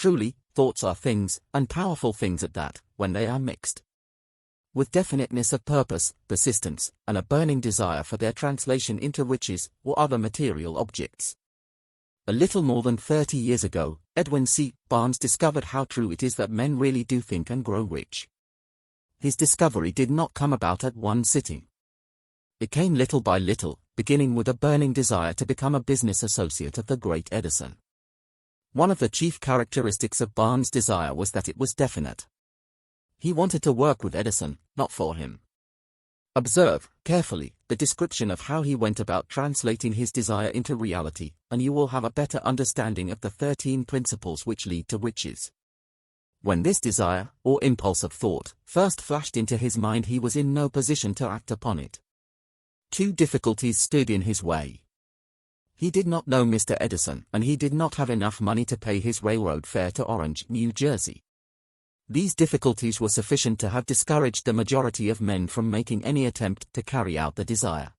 Truly, thoughts are things, and powerful things at that, when they are mixed with definiteness of purpose, persistence, and a burning desire for their translation into riches or other material objects. A little more than 30 years ago, Edwin C. Barnes discovered how true it is that men really do think and grow rich. His discovery did not come about at one sitting. It came little by little, beginning with a burning desire to become a business associate of the great Edison. One of the chief characteristics of Barnes' desire was that it was definite. He wanted to work with Edison, not for him. Observe, carefully, the description of how he went about translating his desire into reality, and you will have a better understanding of the 13 principles which lead to riches. When this desire, or impulse of thought, first flashed into his mind, he was in no position to act upon it. Two difficulties stood in his way. He did not know Mr. Edison, and he did not have enough money to pay his railroad fare to Orange, New Jersey. These difficulties were sufficient to have discouraged the majority of men from making any attempt to carry out the desire.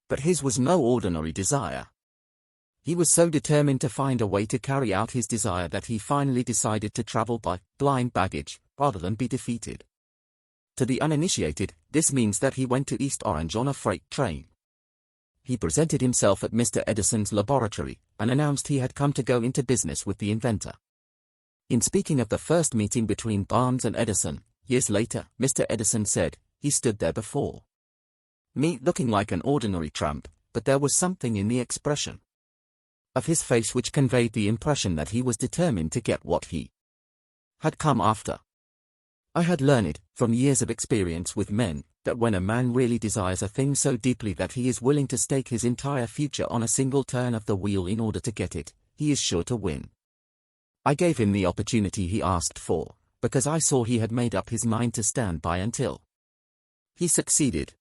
But his was no ordinary desire. He was so determined to find a way to carry out his desire that he finally decided to travel by blind baggage, rather than be defeated. To the uninitiated, this means that he went to East Orange on a freight train. He presented himself at Mr. Edison's laboratory, and announced he had come to go into business with the inventor. In speaking of the first meeting between Barnes and Edison, years later, Mr. Edison said, "He stood there before me looking like an ordinary tramp, but there was something in the expression of his face which conveyed the impression that he was determined to get what he had come after." I had learned, from years of experience with men, that when a man really desires a thing so deeply that he is willing to stake his entire future on a single turn of the wheel in order to get it, he is sure to win. I gave him the opportunity he asked for, because I saw he had made up his mind to stand by until he succeeded.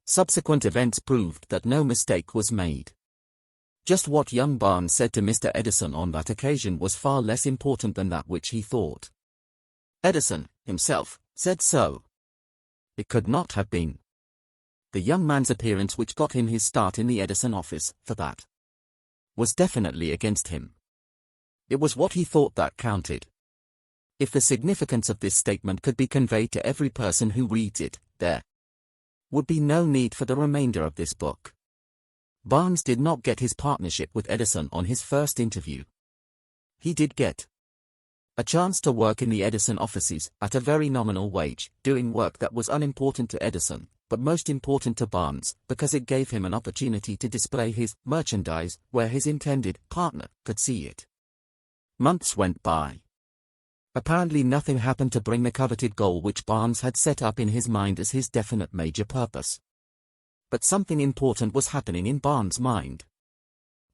Subsequent events proved that no mistake was made. Just what young Barnes said to Mr. Edison on that occasion was far less important than that which he thought. Edison, himself, said so. It could not have been the young man's appearance which got him his start in the Edison office, for that was definitely against him. It was what he thought that counted. If the significance of this statement could be conveyed to every person who reads it, there would be no need for the remainder of this book. Barnes did not get his partnership with Edison on his first interview. He did get a chance to work in the Edison offices at a very nominal wage, doing work that was unimportant to Edison, but most important to Barnes, because it gave him an opportunity to display his merchandise where his intended partner could see it. Months went by. Apparently nothing happened to bring the coveted goal which Barnes had set up in his mind as his definite major purpose. But something important was happening in Barnes' mind.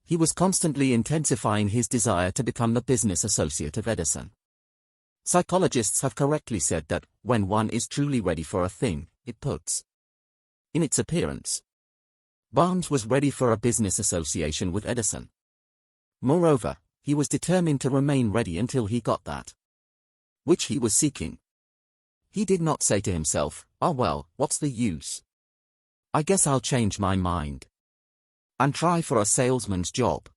He was constantly intensifying his desire to become the business associate of Edison. Psychologists have correctly said that, when one is truly ready for a thing, it puts in its appearance. Barnes was ready for a business association with Edison. Moreover, he was determined to remain ready until he got that which he was seeking. He did not say to himself, "Ah well, what's the use? I guess I'll change my mind and try for a salesman's job."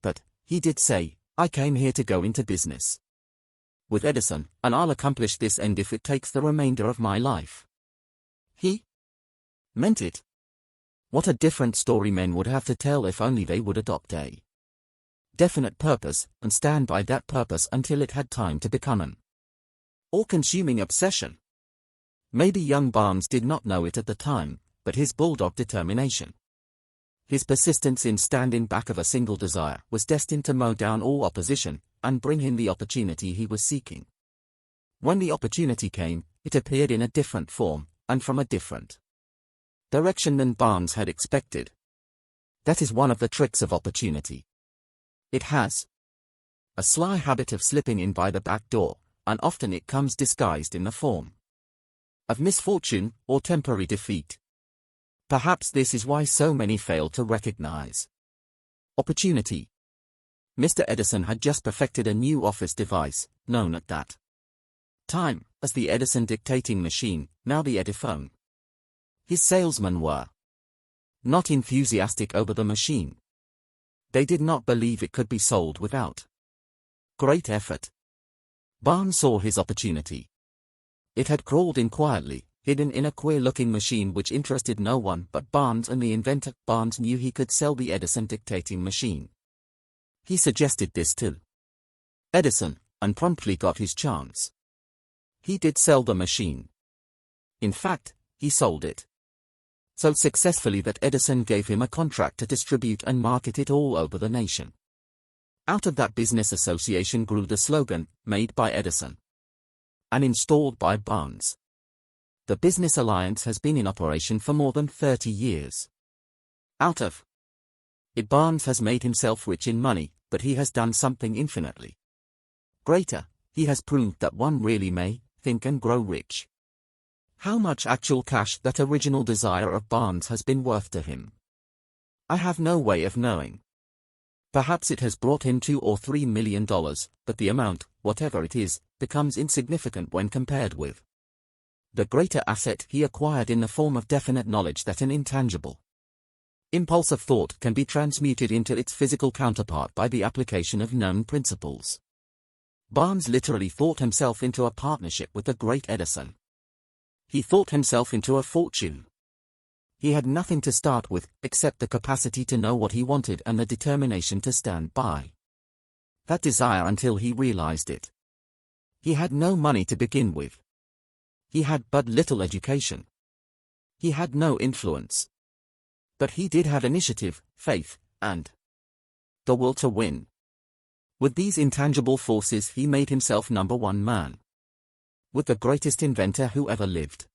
But he did say, "I came here to go into business with Edison, and I'll accomplish this end if it takes the remainder of my life." He meant it. What a different story men would have to tell if only they would adopt a definite purpose, and stand by that purpose until it had time to become an all-consuming obsession. Maybe young Barnes did not know it at the time, but his bulldog determination, his persistence in standing back of a single desire, was destined to mow down all opposition, and bring him the opportunity he was seeking. When the opportunity came, it appeared in a different form, and from a different direction than Barnes had expected. That is one of the tricks of opportunity. It has a sly habit of slipping in by the back door, and often it comes disguised in the form of misfortune or temporary defeat. Perhaps this is why so many fail to recognize opportunity. Mr. Edison had just perfected a new office device, known at that time as the Edison dictating machine, now the Ediphone. His salesmen were not enthusiastic over the machine. They did not believe it could be sold without Great effort. Barnes saw his opportunity. It had crawled in quietly, hidden in a queer-looking machine which interested no one but Barnes and the inventor. Barnes knew he could sell the Edison dictating machine. He suggested this to Edison, and promptly got his chance. He did sell the machine. In fact, he sold it so successfully that Edison gave him a contract to distribute and market it all over the nation. Out of that business association grew the slogan, "Made by Edison," and installed by Barnes. The business alliance has been in operation for more than 30 years. Out of it, Barnes has made himself rich in money, but he has done something infinitely greater. He has proved that one really may think and grow rich. How much actual cash that original desire of Barnes has been worth to him, I have no way of knowing. Perhaps it has brought him $2 or $3 million, but the amount, whatever it is, becomes insignificant when compared with the greater asset he acquired in the form of definite knowledge that an intangible impulse of thought can be transmuted into its physical counterpart by the application of known principles. Barnes literally thought himself into a partnership with the great Edison. He thought himself into a fortune. He had nothing to start with, except the capacity to know what he wanted and the determination to stand by that desire until he realized it. He had no money to begin with. He had but little education. He had no influence. But he did have initiative, faith, and the will to win. With these intangible forces he made himself #1 man. With the greatest inventor who ever lived.